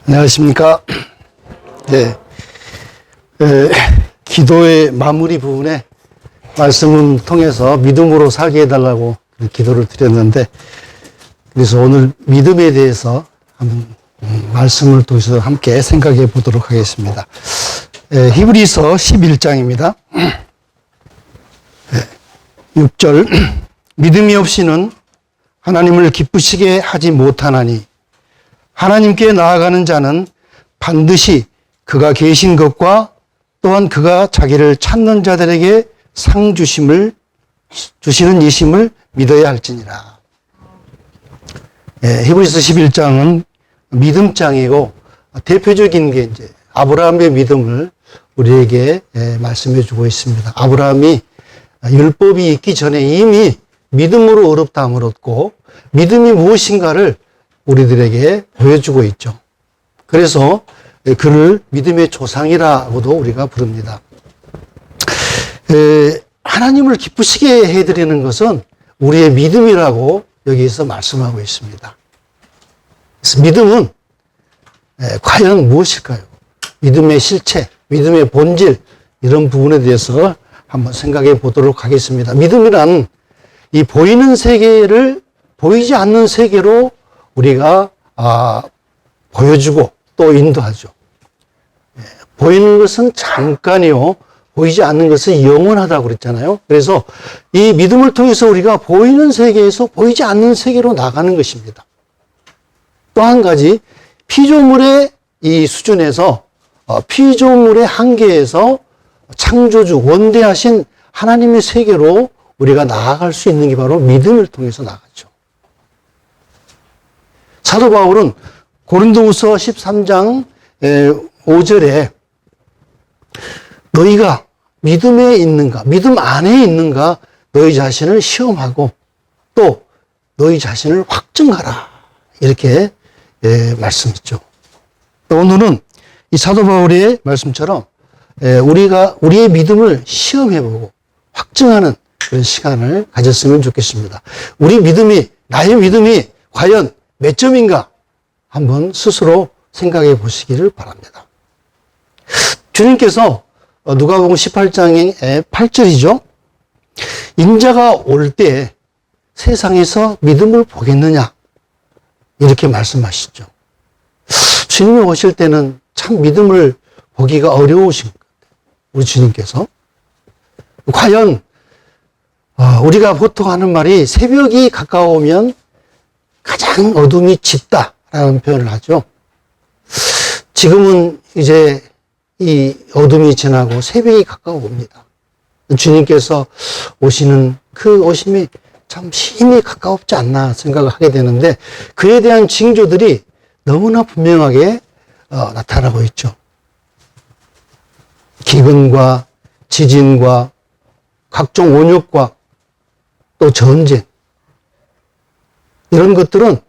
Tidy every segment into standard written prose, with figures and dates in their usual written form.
안녕하십니까. 네. 기도의 마무리 부분에 말씀을 통해서 믿음으로 살게 해달라고 기도를 드렸는데, 그래서 오늘 믿음에 대해서 한번 말씀을 통해서 함께 생각해 보도록 하겠습니다. 히브리서 11장입니다. 6절. 믿음이 없이는 하나님을 기쁘시게 하지 못하나니 하나님께 나아가는 자는 반드시 그가 계신 것과 또한 그가 자기를 찾는 자들에게 상 주시는 이심을 믿어야 할지니라. 히브리서 11장은 믿음장이고, 대표적인 게 이제 아브라함의 믿음을 우리에게 말씀해 주고 있습니다. 아브라함이 율법이 있기 전에 이미 믿음으로 의롭다함을 얻고 믿음이 무엇인가를 우리들에게 보여주고 있죠. 그래서 그를 믿음의 조상이라고도 우리가 부릅니다. 하나님을 기쁘시게 해드리는 것은 우리의 믿음이라고 여기서 말씀하고 있습니다. 그래서 믿음은 과연 무엇일까요? 믿음의 실체, 믿음의 본질, 이런 부분에 대해서 한번 생각해 보도록 하겠습니다. 믿음이란 이 보이는 세계를 보이지 않는 세계로 우리가 보여주고 또 인도하죠. 보이는 것은 잠깐이요, 보이지 않는 것은 영원하다고 그랬잖아요. 그래서 이 믿음을 통해서 우리가 보이는 세계에서 보이지 않는 세계로 나가는 것입니다. 또 한 가지, 피조물의 이 수준에서 피조물의 한계에서 창조주, 원대하신 하나님의 세계로 우리가 나아갈 수 있는 게 바로 믿음을 통해서 나가죠. 사도 바울은 고린도후서 13장 5절에 너희가 믿음에 있는가, 믿음 안에 있는가 너희 자신을 시험하고 또 너희 자신을 확증하라, 이렇게 말씀했죠. 오늘은 이 사도 바울의 말씀처럼 우리가 우리의 믿음을 시험해보고 확증하는 그런 시간을 가졌으면 좋겠습니다. 우리 믿음이, 나의 믿음이 과연 몇 점인가 한번 스스로 생각해 보시기를 바랍니다. 주님께서 누가복음 18장의 8절이죠. 인자가 올 때 세상에서 믿음을 보겠느냐, 이렇게 말씀하시죠. 주님이 오실 때는 참 믿음을 보기가 어려우신 것 같아요. 우리 주님께서. 과연 우리가 보통 하는 말이 새벽이 가까우면 가장 어둠이 짙다라는 표현을 하죠. 지금은 이제 이 어둠이 지나고 새벽이 가까워옵니다. 주님께서 오시는 그 오심이 참 심히 가까웠지 않나 생각을 하게 되는데, 그에 대한 징조들이 너무나 분명하게 나타나고 있죠. 기근과 지진과 각종 원흉과 또 전쟁, 이런 것들은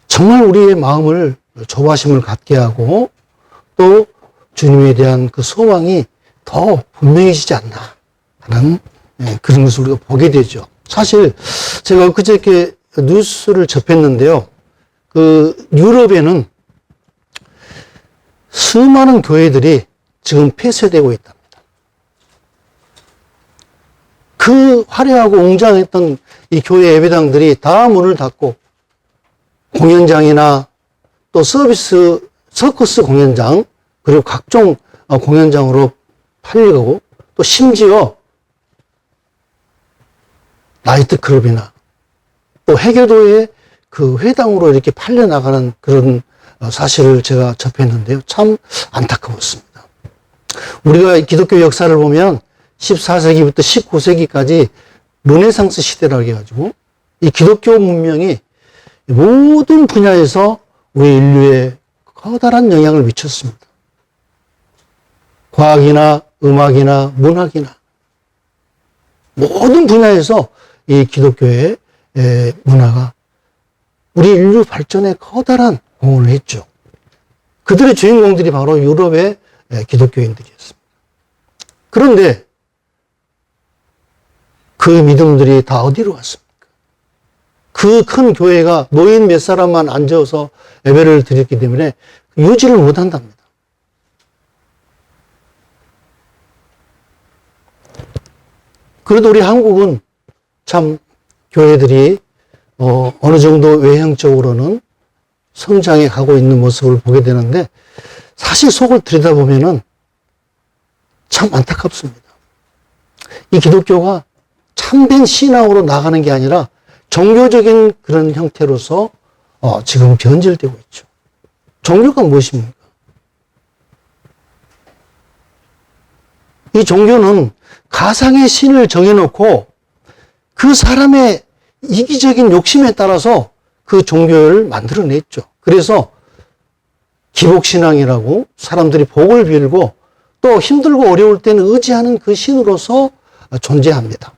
정말 우리의 마음을 조바심을 갖게 하고 또 주님에 대한 그 소망이 더 분명해지지 않나 하는 그런 것을 우리가 보게 되죠. 사실 제가 그저께 뉴스를 접했는데요. 그 유럽에는 수많은 교회들이 지금 폐쇄되고 있답니다. 그 화려하고 웅장했던 이 교회 예배당들이 다 문을 닫고 공연장이나 또 서커스 공연장, 그리고 각종 공연장으로 팔리고, 또 심지어 나이트클럽이나 또 해교도의 그 회당으로 이렇게 팔려나가는 그런 사실을 제가 접했는데요. 참 안타까웠습니다. 우리가 기독교 역사를 보면 14세기부터 19세기까지 르네상스 시대라고 해가지고 이 기독교 문명이 모든 분야에서 우리 인류에 커다란 영향을 미쳤습니다. 과학이나 음악이나 문학이나 모든 분야에서 이 기독교의 문화가 우리 인류 발전에 커다란 공헌을 했죠. 그들의 주인공들이 바로 유럽의 기독교인들이었습니다. 그런데 그 믿음들이 다 어디로 갔습니까? 그 그 큰 교회가 노인 몇 사람만 앉아서 예배를 드렸기 때문에 유지를 못 한답니다. 그래도 우리 한국은 참 교회들이 어느 정도 외형적으로는 성장해 가고 있는 모습을 보게 되는데 사실 속을 들여다보면은 참 안타깝습니다. 이 기독교가 참된 신앙으로 나가는 게 아니라 종교적인 그런 형태로서 지금 변질되고 있죠. 종교가 무엇입니까? 이 종교는 가상의 신을 정해놓고 그 사람의 이기적인 욕심에 따라서 그 종교를 만들어냈죠. 그래서 기복신앙이라고 사람들이 복을 빌고 또 힘들고 어려울 때는 의지하는 그 신으로서 존재합니다.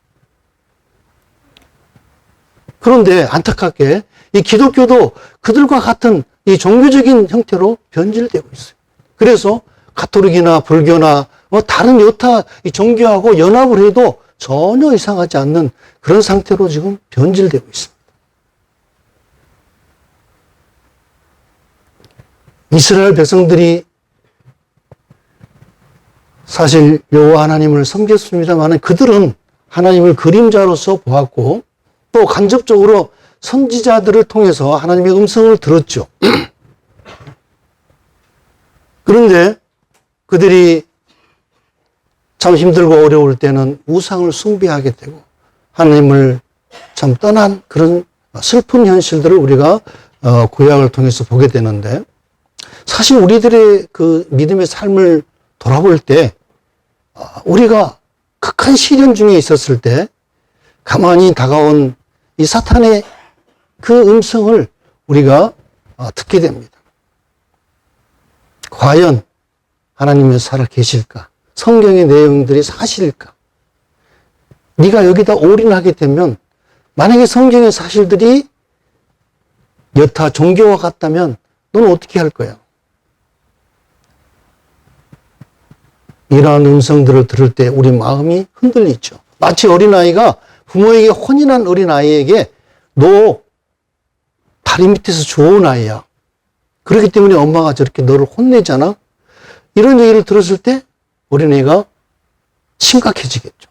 그런데 안타깝게 이 기독교도 그들과 같은 이 종교적인 형태로 변질되고 있어요. 그래서 가톨릭이나 불교나 다른 여타 종교하고 연합을 해도 전혀 이상하지 않는 그런 상태로 지금 변질되고 있습니다. 이스라엘 백성들이 사실 여호와 하나님을 섬겼습니다만 그들은 하나님을 그림자로서 보았고 또 간접적으로 선지자들을 통해서 하나님의 음성을 들었죠. 그런데 그들이 참 힘들고 어려울 때는 우상을 숭배하게 되고 하나님을 참 떠난 그런 슬픈 현실들을 우리가 구약을 통해서 보게 되는데 사실 우리들의 그 믿음의 삶을 돌아볼 때 우리가 극한 시련 중에 있었을 때 가만히 다가온 이 사탄의 그 음성을 우리가 듣게 됩니다. 과연 하나님이 살아 계실까? 성경의 내용들이 사실일까? 네가 여기다 올인하게 되면 만약에 성경의 사실들이 여타 종교와 같다면 너는 어떻게 할 거야? 이러한 음성들을 들을 때 우리 마음이 흔들리죠. 마치 어린아이가 부모에게 혼인한 어린아이에게 너 다리 밑에서 좋은 아이야. 그렇기 때문에 엄마가 저렇게 너를 혼내잖아. 이런 얘기를 들었을 때 어린애가 심각해지겠죠.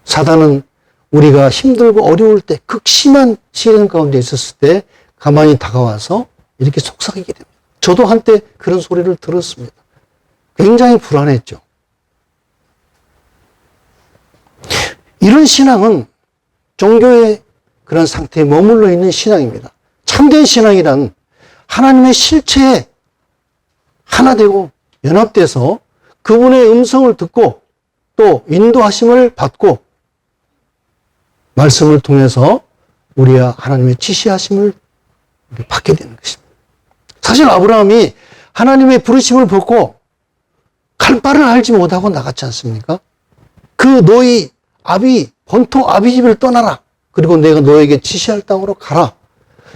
사단은 우리가 힘들고 어려울 때 극심한 시련 가운데 있었을 때 가만히 다가와서 이렇게 속삭이게 됩니다. 저도 한때 그런 소리를 들었습니다. 굉장히 불안했죠. 이런 신앙은 종교의 그런 상태에 머물러 있는 신앙입니다. 참된 신앙이란 하나님의 실체에 하나 되고 연합돼서 그분의 음성을 듣고 또 인도하심을 받고 말씀을 통해서 우리가 하나님의 지시하심을 받게 되는 것입니다. 사실 아브라함이 하나님의 부르심을 받고 갈 바를 알지 못하고 나갔지 않습니까? 그 너희 본토 아비 집을 떠나라. 그리고 내가 너에게 지시할 땅으로 가라.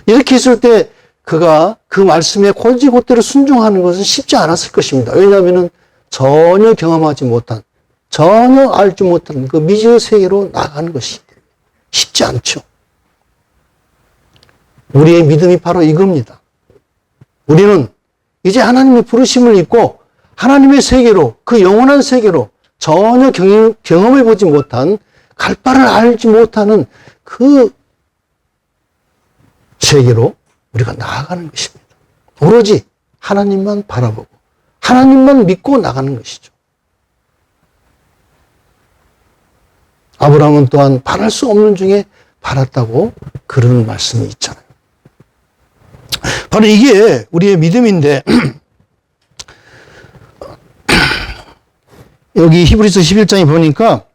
이렇게 했을 때 그가 그 말씀에 곧이곧대로 순종하는 것은 쉽지 않았을 것입니다. 왜냐하면 전혀 경험하지 못한, 전혀 알지 못한 그 미지의 세계로 나가는 것이 쉽지 않죠. 우리의 믿음이 바로 이겁니다. 우리는 이제 하나님의 부르심을 입고 하나님의 세계로, 그 영원한 세계로 전혀 경험해보지 못한, 갈 바를 알지 못하는 그 세계로 우리가 나아가는 것입니다. 오로지 하나님만 바라보고 하나님만 믿고 나가는 것이죠. 아브라함은 또한 바랄 수 없는 중에 바랐다고 그런 말씀이 있잖아요. 바로 이게 우리의 믿음인데 여기 히브리서 11장에 보니까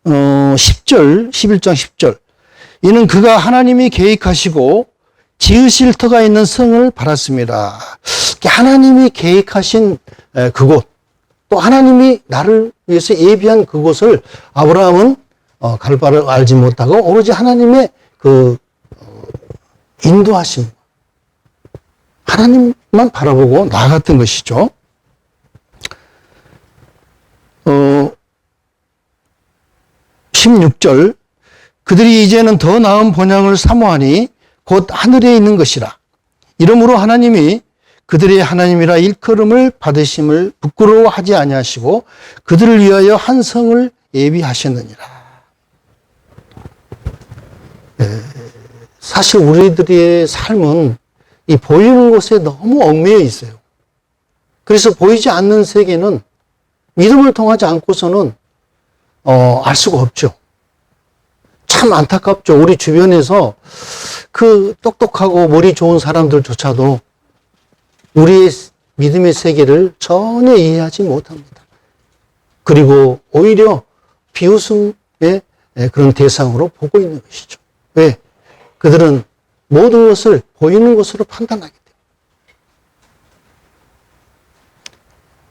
11장 10절 이는 그가 하나님이 계획하시고 지으실 터가 있는 성을 바랐습니다. 하나님이 계획하신 그곳 또 하나님이 나를 위해서 예비한 그곳을 아브라함은 갈 바를 알지 못하고 오로지 하나님의 그 인도하심 하나님만 바라보고 나아갔던 것이죠. 16절 그들이 이제는 더 나은 본향을 사모하니 곧 하늘에 있는 것이라. 이러므로 하나님이 그들의 하나님이라 일컬음을 받으심을 부끄러워하지 아니하시고 그들을 위하여 한 성을 예비하셨느니라. 사실 우리들의 삶은 이 보이는 것에 너무 얽매여 있어요. 그래서 보이지 않는 세계는 믿음을 통하지 않고서는 알 수가 없죠. 참 안타깝죠. 우리 주변에서 그 똑똑하고 머리 좋은 사람들조차도 우리의 믿음의 세계를 전혀 이해하지 못합니다. 그리고 오히려 비웃음의 그런 대상으로 보고 있는 것이죠. 왜? 그들은 모든 것을 보이는 것으로 판단하기 때문에.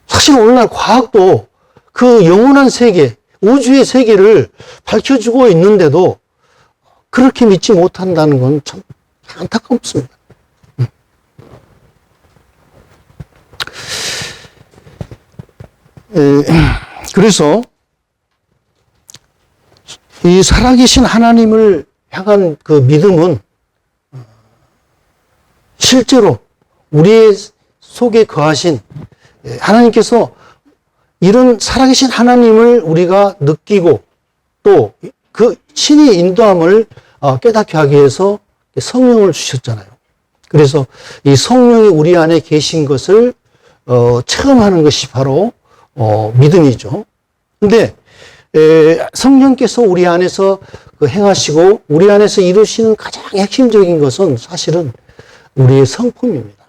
사실 오늘날 과학도 그 영원한 세계, 우주의 세계를 밝혀주고 있는데도 그렇게 믿지 못한다는 건 참 안타깝습니다. 그래서 이 살아계신 하나님을 향한 그 믿음은 실제로 우리의 속에 거하신 하나님께서 이런 살아계신 하나님을 우리가 느끼고 또 그 신의 인도함을 깨닫게 하기 위해서 성령을 주셨잖아요. 그래서 이 성령이 우리 안에 계신 것을 체험하는 것이 바로 믿음이죠. 근데 성령께서 우리 안에서 행하시고 우리 안에서 이루시는 가장 핵심적인 것은 사실은 우리의 성품입니다.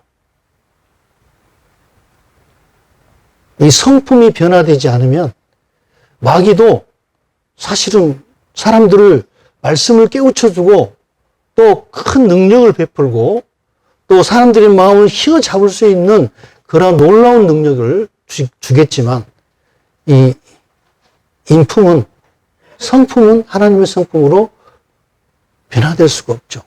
이 성품이 변화되지 않으면 마귀도 사실은 사람들을 말씀을 깨우쳐주고 또 큰 능력을 베풀고 또 사람들의 마음을 휘어잡을 수 있는 그런 놀라운 능력을 주겠지만 이 인품은 성품은 하나님의 성품으로 변화될 수가 없죠.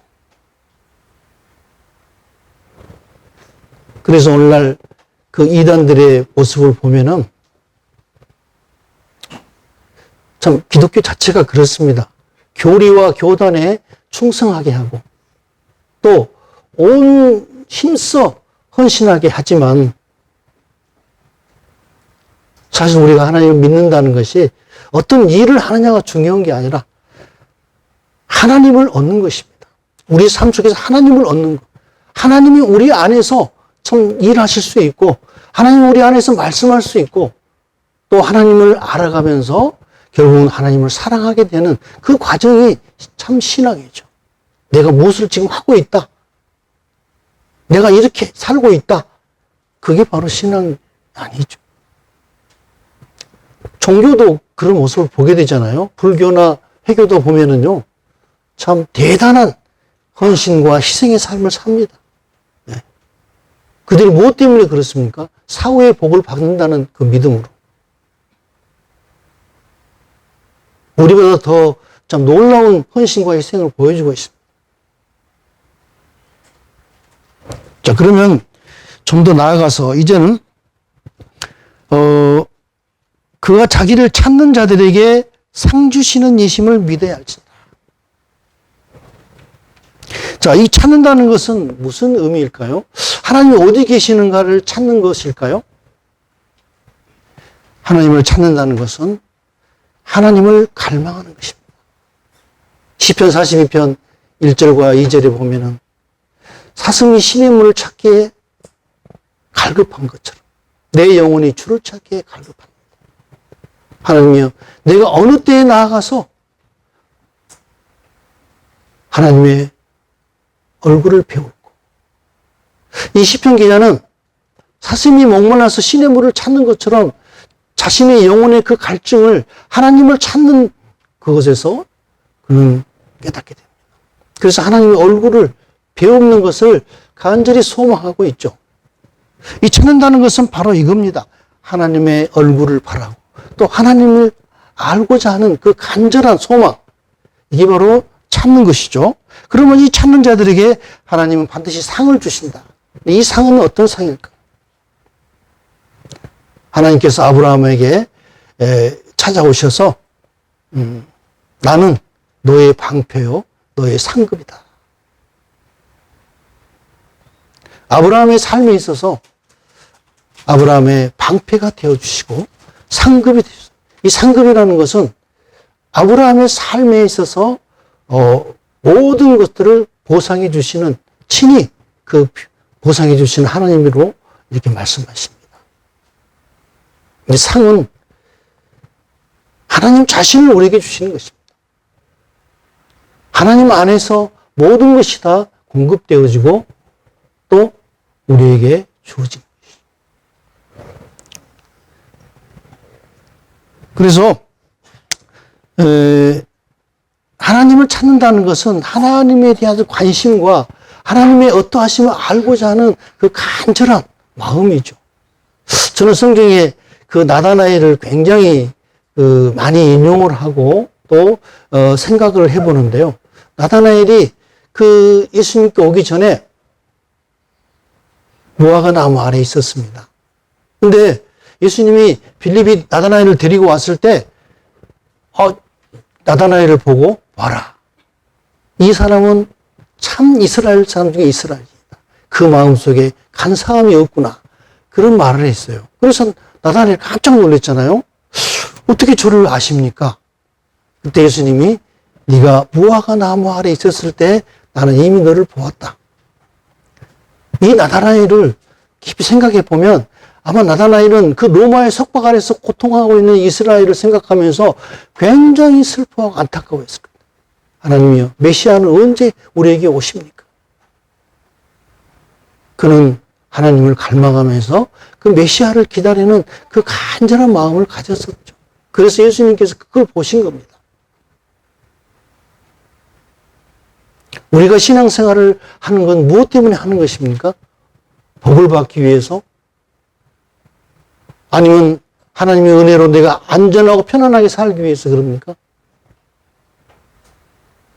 그래서 오늘날 그 이단들의 모습을 보면은 참 기독교 자체가 그렇습니다. 교리와 교단에 충성하게 하고 또 온 힘써 헌신하게 하지만 사실 우리가 하나님을 믿는다는 것이 어떤 일을 하느냐가 중요한 게 아니라 하나님을 얻는 것입니다. 우리 삶 속에서 하나님을 얻는 것. 하나님이 우리 안에서 참 일하실 수 있고 하나님이 우리 안에서 말씀할 수 있고 또 하나님을 알아가면서 결국은 하나님을 사랑하게 되는 그 과정이 참 신앙이죠. 내가 무엇을 지금 하고 있다. 내가 이렇게 살고 있다. 그게 바로 신앙이 아니죠. 종교도 그런 모습을 보게 되잖아요. 불교나 회교도 보면은요, 참 대단한 헌신과 희생의 삶을 삽니다. 네. 그들이 무엇 때문에 그렇습니까? 사후의 복을 받는다는 그 믿음으로. 우리보다 더 참 놀라운 헌신과 희생을 보여주고 있습니다. 자, 그러면 좀 더 나아가서 이제는 그가 자기를 찾는 자들에게 상 주시는 이심을 믿어야 할지다. 자, 이 찾는다는 것은 무슨 의미일까요? 하나님이 어디 계시는가를 찾는 것일까요? 하나님을 찾는다는 것은 하나님을 갈망하는 것입니다. 시편 42편 1절과 2절에 보면은 사슴이 신의 문을 찾기에 갈급한 것처럼 내 영혼이 주를 찾기에 갈급합니다. 하나님이여, 내가 어느 때에 나아가서 하나님의 얼굴을 배울고. 이 시편 기자는 사슴이 목말라서 신의 물을 찾는 것처럼 자신의 영혼의 그 갈증을 하나님을 찾는 그것에서 그는 깨닫게 됩니다. 그래서 하나님의 얼굴을 배우는 것을 간절히 소망하고 있죠. 이 찾는다는 것은 바로 이겁니다. 하나님의 얼굴을 바라고 또 하나님을 알고자 하는 그 간절한 소망, 이게 바로 찾는 것이죠. 그러면 이 찾는 자들에게 하나님은 반드시 상을 주신다. 이 상은 어떤 상일까? 하나님께서 아브라함에게 찾아오셔서 나는 너의 방패요, 너의 상급이다. 아브라함의 삶에 있어서 아브라함의 방패가 되어주시고 상급이 되셨어요. 이 상급이라는 것은 아브라함의 삶에 있어서 모든 것들을 보상해 주시는, 친히 그 보상해 주시는 하나님으로 이렇게 말씀하십니다. 이 상은 하나님 자신을 우리에게 주시는 것입니다. 하나님 안에서 모든 것이 다 공급되어지고 또 우리에게 주어진 것이죠. 그래서 하나님을 찾는다는 것은 하나님에 대한 관심과 하나님의 어떠하심을 알고자 하는 그 간절한 마음이죠. 저는 성경에 그 나다나엘을 굉장히 많이 인용을 하고 또 생각을 해보는데요. 나다나엘이 그 예수님께 오기 전에 무화과 나무 아래 있었습니다. 근데 예수님이 빌립이 나다나엘을 데리고 왔을 때 나다나엘을 보고 와라. 이 사람은 참 이스라엘 사람 중에 이스라엘이다. 그 마음속에 간사함이 없구나. 그런 말을 했어요. 그래서 나다나엘 깜짝 놀랐잖아요. 어떻게 저를 아십니까? 그때 예수님이 네가 무화과 나무 아래 있었을 때 나는 이미 너를 보았다. 이 나다나엘을 깊이 생각해 보면 아마 나다나엘은 그 로마의 속박 아래서 고통하고 있는 이스라엘을 생각하면서 굉장히 슬퍼하고 안타까워했을 겁니다. 하나님이여, 메시아는 언제 우리에게 오십니까? 그는 하나님을 갈망하면서 그 메시아를 기다리는 그 간절한 마음을 가졌었죠. 그래서 예수님께서 그걸 보신 겁니다. 우리가 신앙생활을 하는 건 무엇 때문에 하는 것입니까? 복을 받기 위해서? 아니면 하나님의 은혜로 내가 안전하고 편안하게 살기 위해서 그럽니까?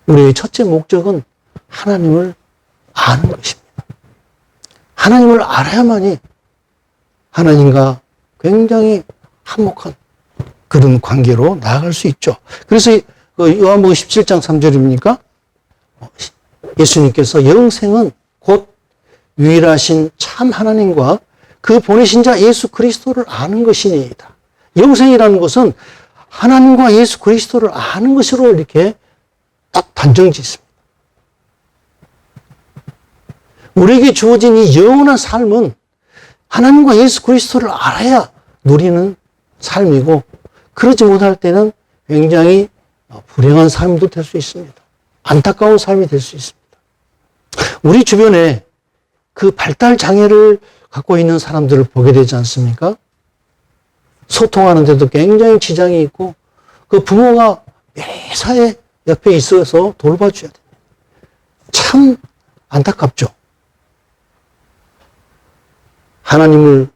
우리의 첫째 목적은 하나님을 아는 것입니다. 하나님을 알아야만이 하나님과 굉장히 한목한 그런 관계로 나아갈 수 있죠. 그래서 요한복음 17장 3절입니까? 예수님께서 영생은 곧 유일하신 참 하나님과 그 보내신 자 예수 그리스도를 아는 것이니이다. 영생이라는 것은 하나님과 예수 그리스도를 아는 것으로 이렇게 딱 단정 짓습니다. 우리에게 주어진 이 영원한 삶은 하나님과 예수 그리스도를 알아야 누리는 삶이고, 그러지 못할 때는 굉장히 불행한 삶도 될 수 있습니다. 안타까운 삶이 될 수 있습니다. 우리 주변에 그 발달 장애를 갖고 있는 사람들을 보게 되지 않습니까? 소통하는데도 굉장히 지장이 있고 그 부모가 매사에 옆에 있어서 돌봐줘야 됩니다. 참 안타깝죠. 하나님을,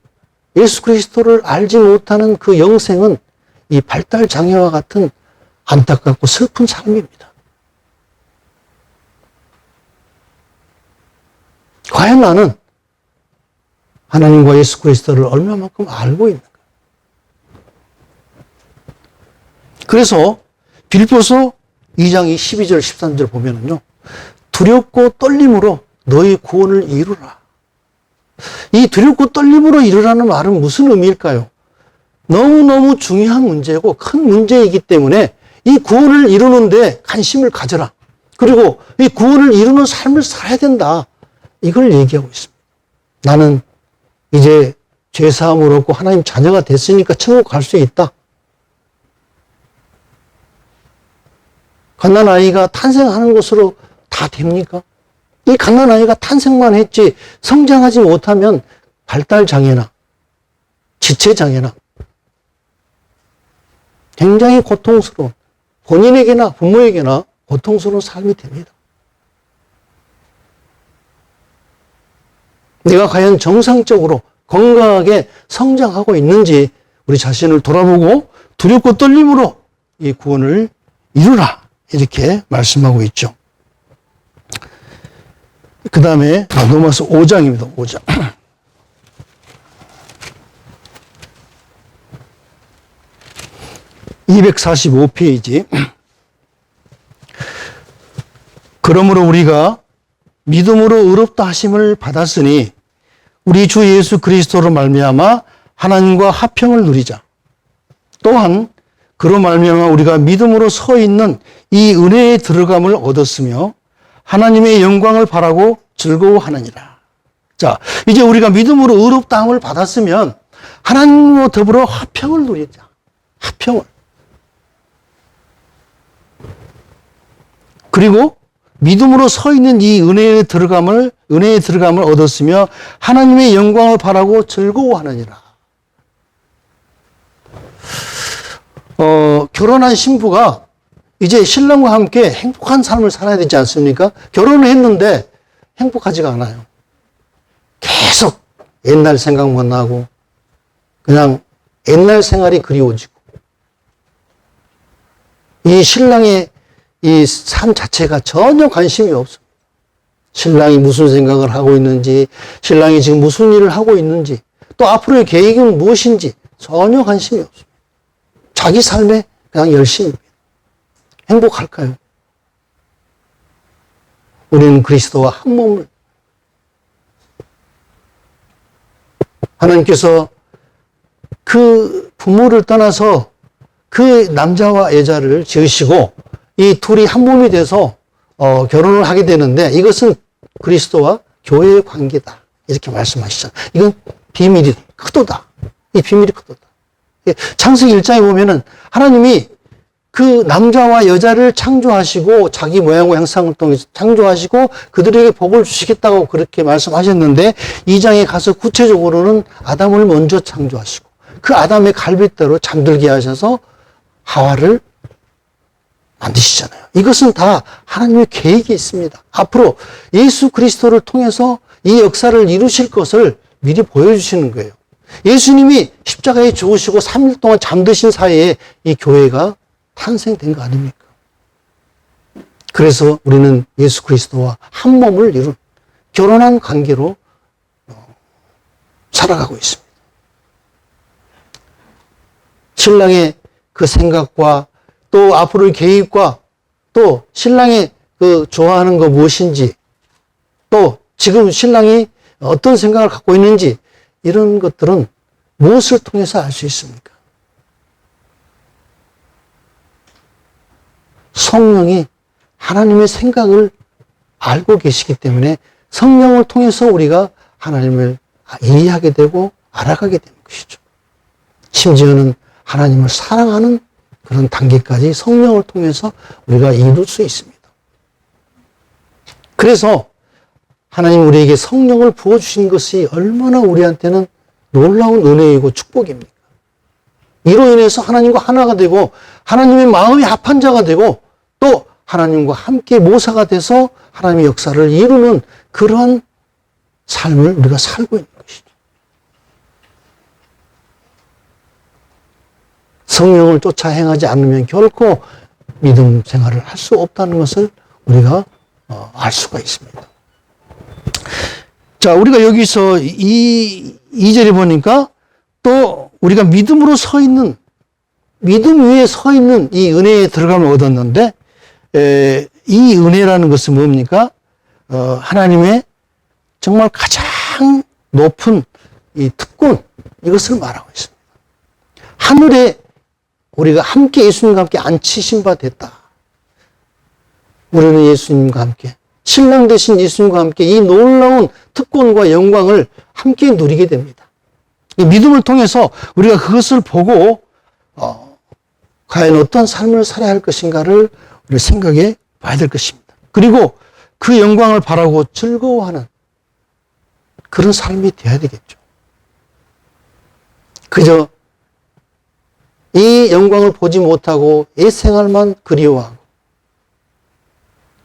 예수 그리스도를 알지 못하는 그 영생은 이 발달 장애와 같은 안타깝고 슬픈 삶입니다. 과연 나는 하나님과 예수 그리스도를 얼마만큼 알고 있는가? 그래서 빌립보서 2장 12절 13절 보면은요, 두렵고 떨림으로 너희 구원을 이루라. 이 두렵고 떨림으로 이루라는 말은 무슨 의미일까요? 너무너무 중요한 문제고 큰 문제이기 때문에 이 구원을 이루는데 관심을 가져라. 그리고 이 구원을 이루는 삶을 살아야 된다. 이걸 얘기하고 있습니다. 나는 이제 죄사함을 얻고 하나님 자녀가 됐으니까 천국 갈 수 있다. 갓난아이가 탄생하는 것으로 다 됩니까? 이 갓난아이가 탄생만 했지 성장하지 못하면 발달장애나 지체장애나 굉장히 고통스러운, 본인에게나 부모에게나 고통스러운 삶이 됩니다. 내가 과연 정상적으로 건강하게 성장하고 있는지 우리 자신을 돌아보고 두렵고 떨림으로 이 구원을 이루라. 이렇게 말씀하고 있죠. 그 다음에 로마서 5장입니다. 5장. (245페이지) 그러므로 우리가 믿음으로 의롭다 하심을 받았으니 우리 주 예수 그리스도로 말미암아 하나님과 화평을 누리자. 또한 그로 말미암아 우리가 믿음으로 서 있는 이 은혜에 들어감을 얻었으며 하나님의 영광을 바라고 즐거워하느니라. 자, 이제 우리가 믿음으로 의롭다함을 받았으면 하나님과 더불어 화평을 누리자. 화평을. 그리고 믿음으로 서 있는 이 은혜에 들어감을 얻었으며 하나님의 영광을 바라고 즐거워하느니라. 결혼한 신부가 이제 신랑과 함께 행복한 삶을 살아야 되지 않습니까? 결혼을 했는데 행복하지가 않아요. 계속 옛날 생각만 나고 그냥 옛날 생활이 그리워지고 이 신랑의 이 삶 자체가 전혀 관심이 없어요. 신랑이 무슨 생각을 하고 있는지, 신랑이 지금 무슨 일을 하고 있는지, 또 앞으로의 계획은 무엇인지 전혀 관심이 없어요. 자기 삶에 그냥 열심히. 행복할까요? 우리는 그리스도와 한 몸을 하나님께서 그 부모를 떠나서 그 남자와 여자를 지으시고 이 둘이 한 몸이 돼서 결혼을 하게 되는데 이것은 그리스도와 교회의 관계다. 이렇게 말씀하시잖아요. 이건 비밀이 크도다. 이 비밀이 크도다. 창세기 1장에 보면은 하나님이 그 남자와 여자를 창조하시고 자기 모양과 형상을 통해서 창조하시고 그들에게 복을 주시겠다고 그렇게 말씀하셨는데 2장에 가서 구체적으로는 아담을 먼저 창조하시고 그 아담의 갈빗대로 잠들게 하셔서 하와를 만드시잖아요. 이것은 다 하나님의 계획이 있습니다. 앞으로 예수 그리스도를 통해서 이 역사를 이루실 것을 미리 보여주시는 거예요. 예수님이 십자가에 죽으시고 3일 동안 잠드신 사이에 이 교회가 탄생된 거 아닙니까? 그래서 우리는 예수 그리스도와 한 몸을 이룬 결혼한 관계로 살아가고 있습니다. 신랑의 그 생각과 또 앞으로의 계획과 또 신랑이 그 좋아하는 거 무엇인지 또 지금 신랑이 어떤 생각을 갖고 있는지 이런 것들은 무엇을 통해서 알 수 있습니까? 성령이 하나님의 생각을 알고 계시기 때문에 성령을 통해서 우리가 하나님을 이해하게 되고 알아가게 되는 것이죠. 심지어는 하나님을 사랑하는 그런 단계까지 성령을 통해서 우리가 이룰 수 있습니다. 그래서 하나님 우리에게 성령을 부어주신 것이 얼마나 우리한테는 놀라운 은혜이고 축복입니까? 이로 인해서 하나님과 하나가 되고 하나님의 마음이 합한 자가 되고 또 하나님과 함께 모사가 돼서 하나님의 역사를 이루는 그러한 삶을 우리가 살고 있는 것이죠. 성령을 쫓아 행하지 않으면 결코 믿음 생활을 할 수 없다는 것을 우리가 알 수가 있습니다. 자, 우리가 여기서 이 2절에 보니까 또 우리가 믿음으로 서 있는, 믿음 위에 서 있는 이 은혜에 들어감을 얻었는데, 이 은혜라는 것은 뭡니까? 하나님의 정말 가장 높은 이 특권, 이것을 말하고 있습니다. 하늘에 우리가 함께 예수님과 함께 앉히신 바 됐다. 우리는 예수님과 함께, 신랑 되신 예수님과 함께 이 놀라운 특권과 영광을 함께 누리게 됩니다. 이 믿음을 통해서 우리가 그것을 보고 과연 어떤 삶을 살아야 할 것인가를 우리 생각해 봐야 될 것입니다. 그리고 그 영광을 바라고 즐거워하는 그런 삶이 되어야 되겠죠. 그저 이 영광을 보지 못하고 옛 생활만 그리워하고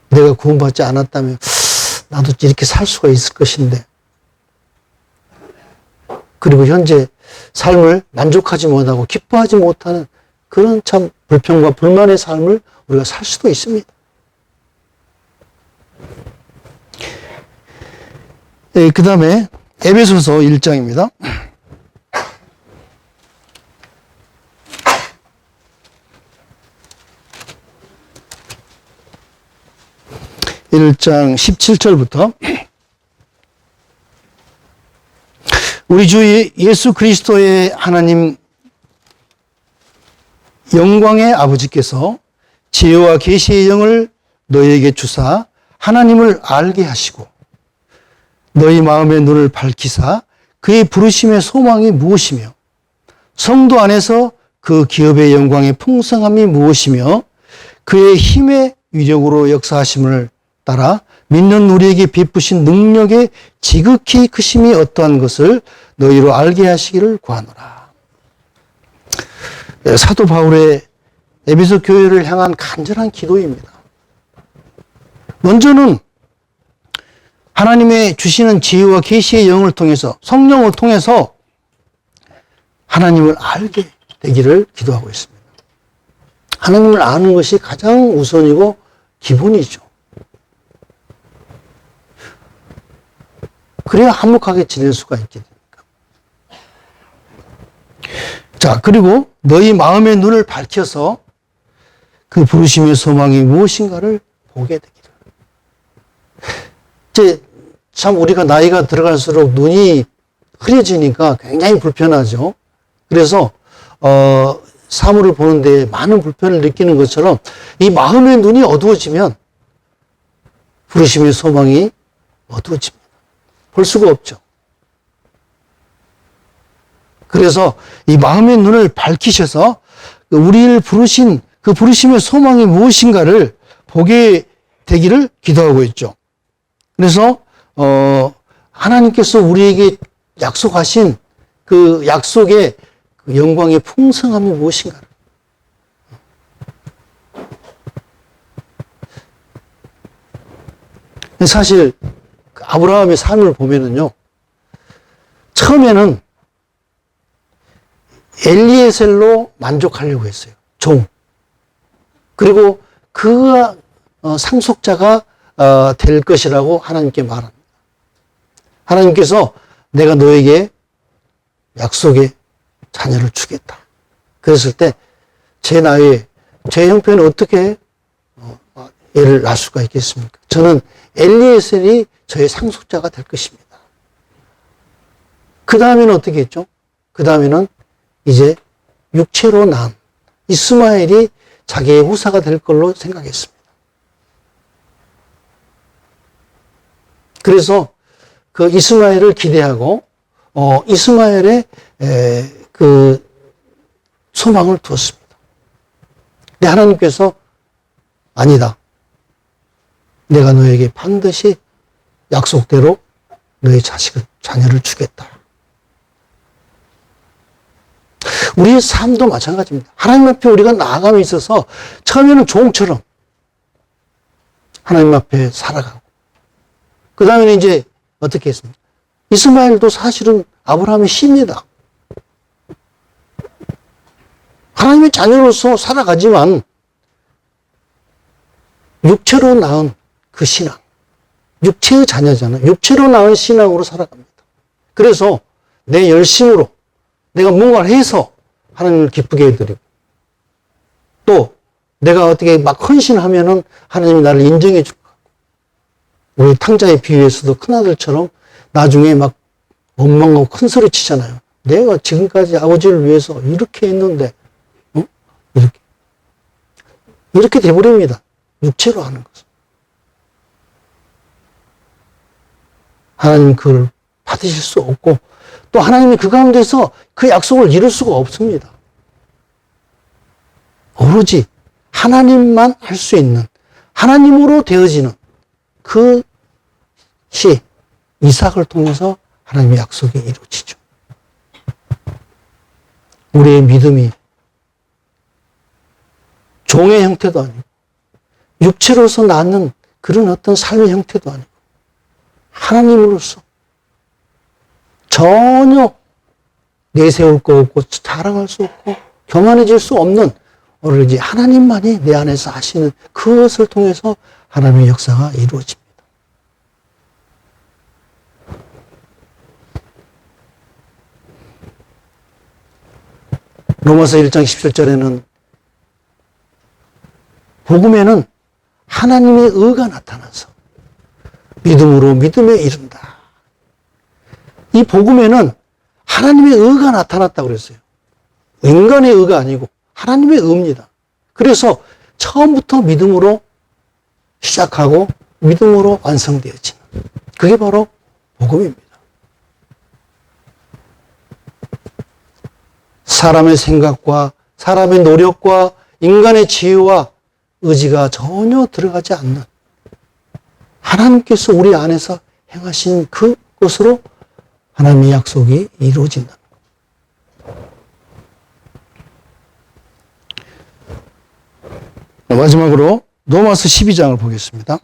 내가 구원받지 않았다면 나도 이렇게 살 수가 있을 것인데 그리고 현재 삶을 만족하지 못하고 기뻐하지 못하는 그런 참 불평과 불만의 삶을 우리가 살 수도 있습니다. 그 다음에 에베소서 1장입니다. 1장 17절부터 우리 주 예수 그리스도의 하나님 영광의 아버지께서 지혜와 계시의 영을 너희에게 주사 하나님을 알게 하시고 너희 마음의 눈을 밝히사 그의 부르심의 소망이 무엇이며 성도 안에서 그 기업의 영광의 풍성함이 무엇이며 그의 힘의 위력으로 역사하심을 따라 믿는 우리에게 베푸신 능력의 지극히 크심이 어떠한 것을 너희로 알게 하시기를 구하노라. 사도 바울의 에베소 교회를 향한 간절한 기도입니다. 먼저는 하나님의 주시는 지혜와 계시의 영을 통해서 성령을 통해서 하나님을 알게 되기를 기도하고 있습니다. 하나님을 아는 것이 가장 우선이고 기본이죠. 그래야 화목하게 지낼 수가 있게 됩니다. 자, 그리고 너희 마음의 눈을 밝혀서 그 부르심의 소망이 무엇인가를 보게 되기를. 이제 참 우리가 나이가 들어갈수록 눈이 흐려지니까 굉장히 불편하죠. 그래서 사물을 보는데 많은 불편을 느끼는 것처럼 이 마음의 눈이 어두워지면 부르심의 소망이 어두워집니다. 볼 수가 없죠. 그래서 이 마음의 눈을 밝히셔서 우리를 부르신 그 부르심의 소망이 무엇인가를 보게 되기를 기도하고 있죠. 그래서 하나님께서 우리에게 약속하신 그 약속의 그 영광의 풍성함이 무엇인가를 사실 아브라함의 삶을 보면은요, 처음에는 엘리에셀로 만족하려고 했어요. 종. 그리고 그 상속자가 될 것이라고 하나님께 말합니다. 하나님께서 내가 너에게 약속의 자녀를 주겠다. 그랬을 때 제 나이에 제 형편은 어떻게 애를 낳을 수가 있겠습니까? 저는 엘리에셀이 저의 상속자가 될 것입니다. 그 다음에는 어떻게 했죠? 그 다음에는 이제 육체로 낳은 이스마엘이 자기의 후사가 될 걸로 생각했습니다. 그래서 그 이스마엘을 기대하고 이스마엘의 그 소망을 두었습니다. 근데 하나님께서 아니다. 내가 너에게 반드시 약속대로 너의 자녀를 주겠다. 우리의 삶도 마찬가지입니다. 하나님 앞에 우리가 나아감에 있어서 처음에는 종처럼 하나님 앞에 살아가고 그 다음에는 이제 어떻게 했습니까? 이스마엘도 사실은 아브라함의 씨입니다. 하나님의 자녀로서 살아가지만 육체로 낳은 그 신앙, 육체의 자녀잖아요. 육체로 낳은 신앙으로 살아갑니다. 그래서 내 열심으로 내가 뭔가를 해서 하나님을 기쁘게 해드리고 또 내가 어떻게 막 헌신하면은 하나님이 나를 인정해 줄 것 같고 우리 탕자의 비유에서도 큰아들처럼 나중에 막 원망하고 큰 소리 치잖아요. 내가 지금까지 아버지를 위해서 이렇게 했는데 이렇게 돼버립니다. 육체로 하는 것은. 하나님 그걸 받으실 수 없고 또 하나님이 그 가운데서 그 약속을 이룰 수가 없습니다. 오로지 하나님만 할 수 있는 하나님으로 되어지는 그 시 이삭을 통해서 하나님의 약속이 이루어지죠. 우리의 믿음이 종의 형태도 아니고 육체로서 낳는 그런 어떤 삶의 형태도 아니고 하나님으로서 전혀 내세울 거 없고 자랑할 수 없고 교만해질 수 없는 오로지 하나님만이 내 안에서 하시는 그것을 통해서 하나님의 역사가 이루어집니다. 로마서 1장 17절에는 복음에는 하나님의 의가 나타나서 믿음으로 믿음에 이른다. 이 복음에는 하나님의 의가 나타났다고 그랬어요. 인간의 의가 아니고 하나님의 의입니다. 그래서 처음부터 믿음으로 시작하고 믿음으로 완성되어지는, 그게 바로 복음입니다. 사람의 생각과 사람의 노력과 인간의 지혜와 의지가 전혀 들어가지 않는 하나님께서 우리 안에서 행하신 그것으로 하나님의 약속이 이루어진다. 마지막으로 로마서 12장을 보겠습니다.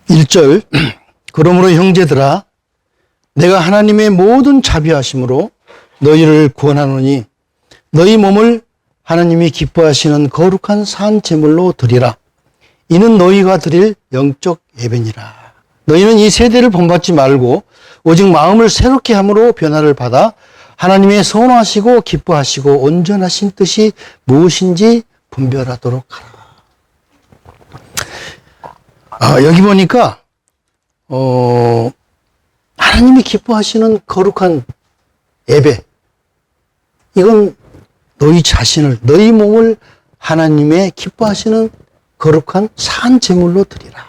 1절, 그러므로 형제들아 내가 하나님의 모든 자비하심으로 너희를 구원하노니 너희 몸을 하나님이 기뻐하시는 거룩한 산 제물로 드리라. 이는 너희가 드릴 영적 예배니라. 너희는 이 세대를 본받지 말고 오직 마음을 새롭게 함으로 변화를 받아 하나님의 선하시고 기뻐하시고 온전하신 뜻이 무엇인지 분별하도록 하라. 여기 보니까 하나님이 기뻐하시는 거룩한 예배, 이건 너희 자신을, 너희 몸을 하나님의 기뻐하시는 거룩한 산 제물로 드리라.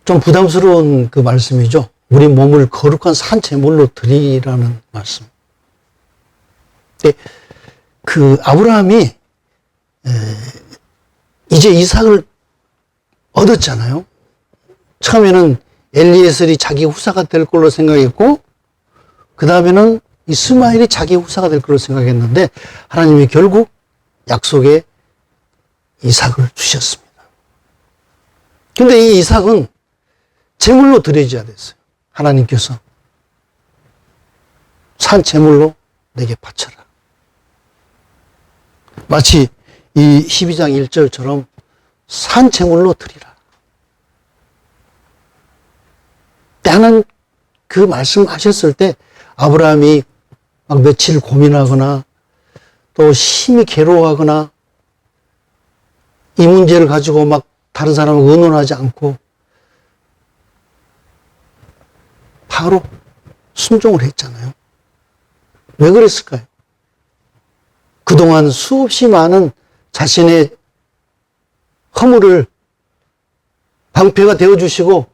좀 부담스러운 그 말씀이죠. 우리 몸을 거룩한 산 제물로 드리라는 말씀. 그 아브라함이 이제 이삭을 얻었잖아요. 처음에는 엘리에셀이 자기 후사가 될 걸로 생각했고, 그 다음에는 이스마엘이 자기 후사가 될 걸로 생각했는데 하나님이 결국 약속의 이삭을 주셨습니다. 근데 이 이삭은 제물로 드려져야 됐어요. 하나님께서 산 제물로 내게 바쳐라. 마치 이 12장 1절처럼 산 제물로 드리라. 하나님 그 말씀하셨을 때 아브라함이 막 며칠 고민하거나 또 심히 괴로워하거나 이 문제를 가지고 막 다른 사람하고 의논하지 않고 바로 순종을 했잖아요. 왜 그랬을까요? 그동안 수없이 많은 자신의 허물을 방패가 되어주시고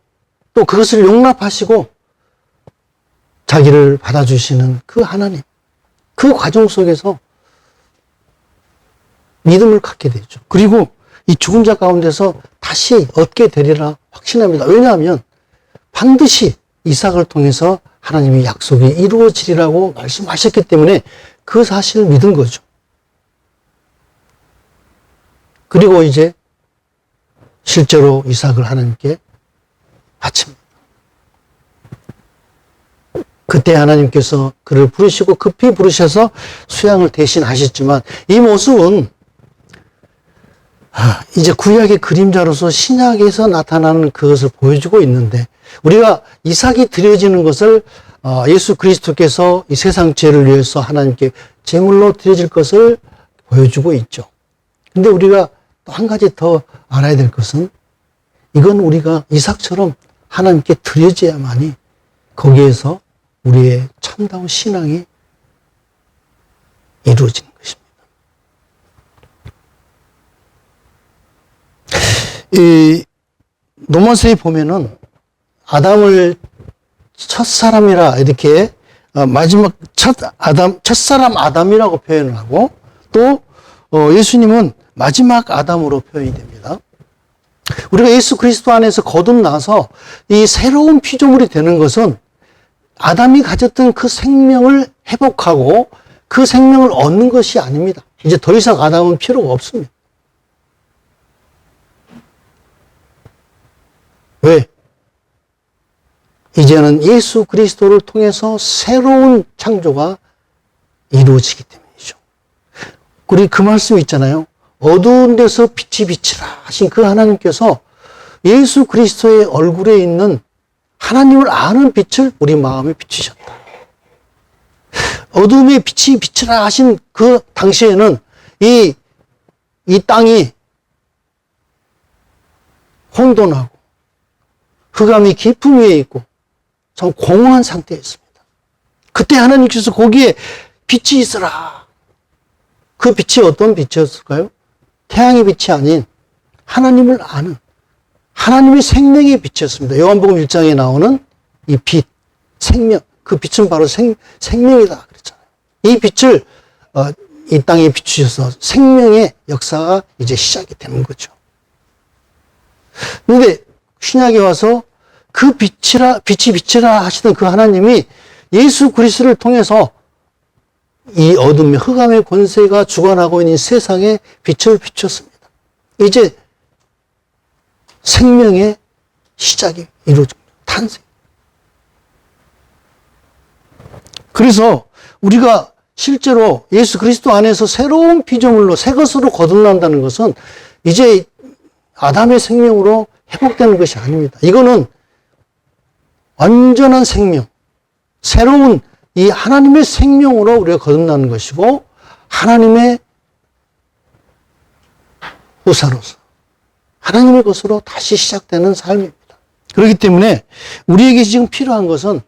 또 그것을 용납하시고 자기를 받아주시는 그 하나님, 그 과정 속에서 믿음을 갖게 되죠. 그리고 이 죽은 자 가운데서 다시 얻게 되리라 확신합니다. 왜냐하면 반드시 이삭을 통해서 하나님의 약속이 이루어지리라고 말씀하셨기 때문에 그 사실을 믿은 거죠. 그리고 이제 실제로 이삭을 하나님께 바칩니다. 그때 하나님께서 그를 부르시고 급히 부르셔서 수양을 대신하셨지만 이 모습은 이제 구약의 그림자로서 신약에서 나타나는 그것을 보여주고 있는데, 우리가 이삭이 드려지는 것을 예수 그리스도께서 이 세상 죄를 위해서 하나님께 제물로 드려질 것을 보여주고 있죠. 근데 우리가 또 한 가지 더 알아야 될 것은, 이건 우리가 이삭처럼 하나님께 드려져야만이 거기에서 우리의 참다운 신앙이 이루어지는 것입니다. 이 로마서에 보면은 아담을 첫사람이라 이렇게 마지막 첫사람 아담이라고 표현을 하고, 또 예수님은 마지막 아담으로 표현이 됩니다. 우리가 예수 그리스도 안에서 거듭나서 이 새로운 피조물이 되는 것은 아담이 가졌던 그 생명을 회복하고 그 생명을 얻는 것이 아닙니다. 이제 더 이상 아담은 필요가 없습니다. 왜? 이제는 예수 그리스도를 통해서 새로운 창조가 이루어지기 때문이죠. 우리 그 말씀 있잖아요. 어두운 데서 빛이 비치라 하신 그 하나님께서 예수 그리스도의 얼굴에 있는 하나님을 아는 빛을 우리 마음에 비추셨다. 어둠의 빛이 비치라 하신 그 당시에는 이 이 땅이 혼돈하고 흑암이 깊음 위에 있고 참 공허한 상태였습니다. 그때 하나님께서 거기에 빛이 있어라. 그 빛이 어떤 빛이었을까요? 태양의 빛이 아닌 하나님을 아는 하나님의 생명의 빛이었습니다. 요한복음 1장에 나오는 이 빛, 생명, 그 빛은 바로 생명이다 그랬잖아요. 이 빛을 이 땅에 비추셔서 생명의 역사가 이제 시작이 되는 거죠. 그런데 신약에 와서 그 빛이 빛이라 하시던 그 하나님이 예수 그리스도를 통해서 이 어둠의 흑암의 권세가 주관하고 있는 세상에 빛을 비췄습니다. 이제 생명의 시작이 이루어집니다. 탄생. 그래서 우리가 실제로 예수 그리스도 안에서 새로운 피조물로 새 것으로 거듭난다는 것은 이제 아담의 생명으로 회복되는 것이 아닙니다. 이거는 완전한 생명, 새로운 이 하나님의 생명으로 우리가 거듭나는 것이고 하나님의 후사로서 하나님의 것으로 다시 시작되는 삶입니다. 그렇기 때문에 우리에게 지금 필요한 것은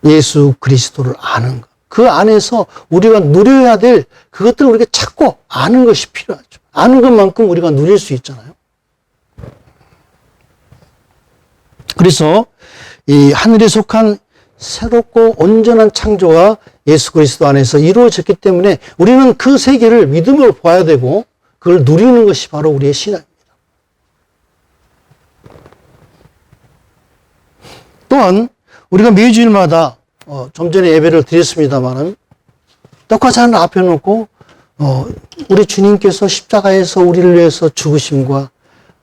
예수 그리스도를 아는 것. 그 안에서 우리가 누려야 될 그것들을 우리가 찾고 아는 것이 필요하죠. 아는 것만큼 우리가 누릴 수 있잖아요. 그래서 이 하늘에 속한 새롭고 온전한 창조가 예수 그리스도 안에서 이루어졌기 때문에 우리는 그 세계를 믿음으로 봐야 되고 그걸 누리는 것이 바로 우리의 신앙입니다. 또한 우리가 매주일마다 좀 전에 예배를 드렸습니다마는 떡과 잔을 앞에 놓고 우리 주님께서 십자가에서 우리를 위해서 죽으심과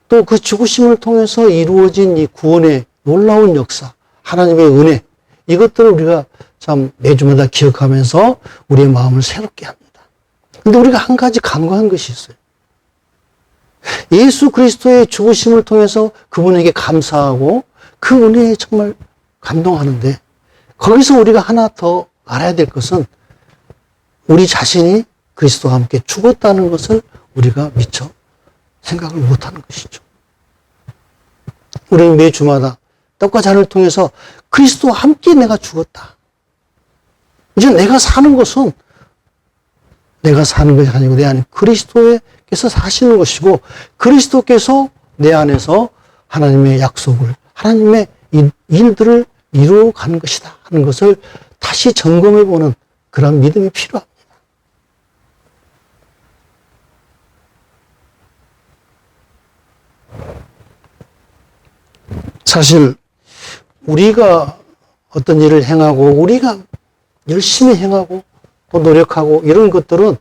또 그 죽으심을 통해서 이루어진 이 구원의 놀라운 역사, 하나님의 은혜, 이것들을 우리가 참 매주마다 기억하면서 우리의 마음을 새롭게 합니다. 그런데 우리가 한 가지 간과한 것이 있어요. 예수 그리스도의 죽으심을 통해서 그분에게 감사하고 그 은혜에 정말 감동하는데 거기서 우리가 하나 더 알아야 될 것은 우리 자신이 그리스도와 함께 죽었다는 것을 우리가 미처 생각을 못하는 것이죠. 우리는 매주마다 떡과 잔을 통해서 그리스도와 함께 내가 죽었다. 이제 내가 사는 것은 내가 사는 것이 아니고 내 안에 그리스도께서 사시는 것이고 그리스도께서 내 안에서 하나님의 약속을 하나님의 일들을 이루어가는 것이다 하는 것을 다시 점검해보는 그런 믿음이 필요합니다. 사실 우리가 어떤 일을 행하고 우리가 열심히 행하고 또 노력하고 이런 것들은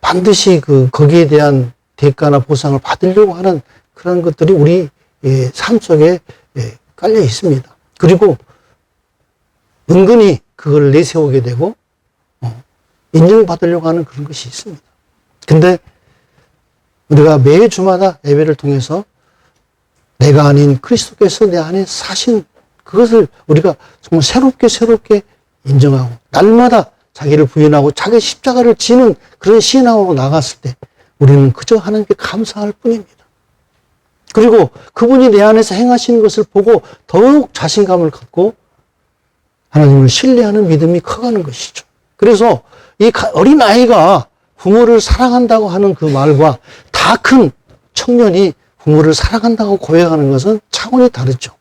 반드시 거기에 대한 대가나 보상을 받으려고 하는 그런 것들이 우리 삶 속에 깔려 있습니다. 그리고 은근히 그걸 내세우게 되고 인정받으려고 하는 그런 것이 있습니다. 근데 우리가 매주마다 예배를 통해서 내가 아닌 그리스도께서 내 안에 사신 그것을 우리가 정말 새롭게 인정하고 날마다 자기를 부인하고 자기 십자가를 지는 그런 신앙으로 나갔을 때 우리는 그저 하나님께 감사할 뿐입니다. 그리고 그분이 내 안에서 행하시는 것을 보고 더욱 자신감을 갖고 하나님을 신뢰하는 믿음이 커가는 것이죠. 그래서 이 어린아이가 부모를 사랑한다고 하는 그 말과 다 큰 청년이 부모를 사랑한다고 고백하는 것은 차원이 다르죠.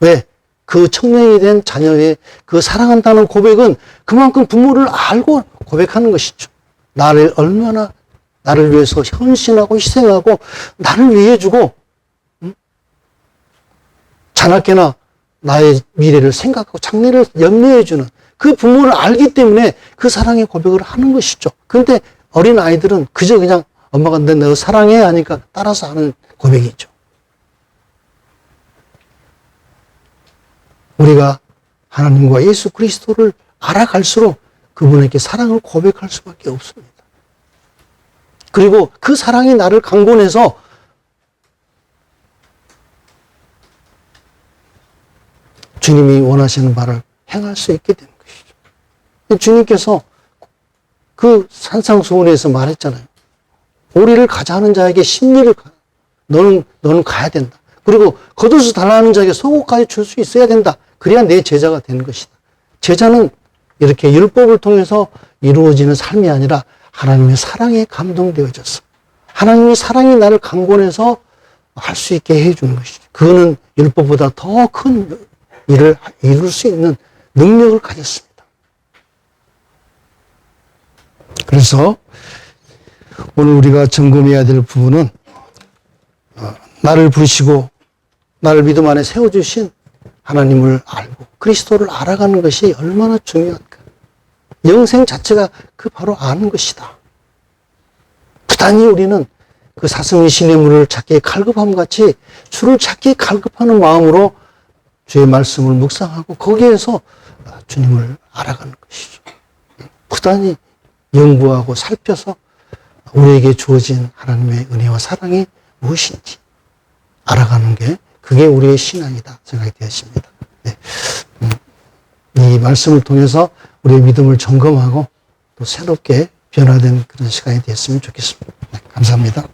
왜? 그 청년이 된 자녀의 그 사랑한다는 고백은 그만큼 부모를 알고 고백하는 것이죠. 나를 얼마나 나를 위해서 헌신하고 희생하고 나를 위해 주고 자나깨나 나의 미래를 생각하고 장래를 염려해 주는 그 부모를 알기 때문에 그 사랑의 고백을 하는 것이죠. 그런데 어린 아이들은 그저 그냥 엄마가 너 사랑해 하니까 따라서 하는 고백이죠. 우리가 하나님과 예수 그리스도를 알아갈수록 그분에게 사랑을 고백할 수밖에 없습니다. 그리고 그 사랑이 나를 강권해서 주님이 원하시는 바를 행할 수 있게 되는 것이죠. 주님께서 그 산상수훈에서 말했잖아요. 오리를 가자 하는 자에게 십리를 가. 너는 가야 된다. 그리고 겉옷을 달라 하는 자에게 속옷까지 줄 수 있어야 된다. 그래야 내 제자가 되는 것이다. 제자는 이렇게 율법을 통해서 이루어지는 삶이 아니라 하나님의 사랑에 감동되어져서 하나님의 사랑이 나를 강권해서 할 수 있게 해주는 것이죠. 그거는 율법보다 더 큰 일을 이룰 수 있는 능력을 가졌습니다. 그래서 오늘 우리가 점검해야 될 부분은 나를 부르시고 나를 믿음 안에 세워주신 하나님을 알고 그리스도를 알아가는 것이 얼마나 중요한가. 영생 자체가 그 바로 아는 것이다. 부단히 우리는 그 사슴이 시냇물을 찾기에 갈급함 같이 주를 찾기에 갈급하는 마음으로 주의 말씀을 묵상하고 거기에서 주님을 알아가는 것이죠. 부단히 연구하고 살펴서 우리에게 주어진 하나님의 은혜와 사랑이 무엇인지 알아가는 게 그게 우리의 신앙이다 생각이 되었습니다. 네. 이 말씀을 통해서 우리의 믿음을 점검하고 또 새롭게 변화된 그런 시간이 되었으면 좋겠습니다. 네, 감사합니다.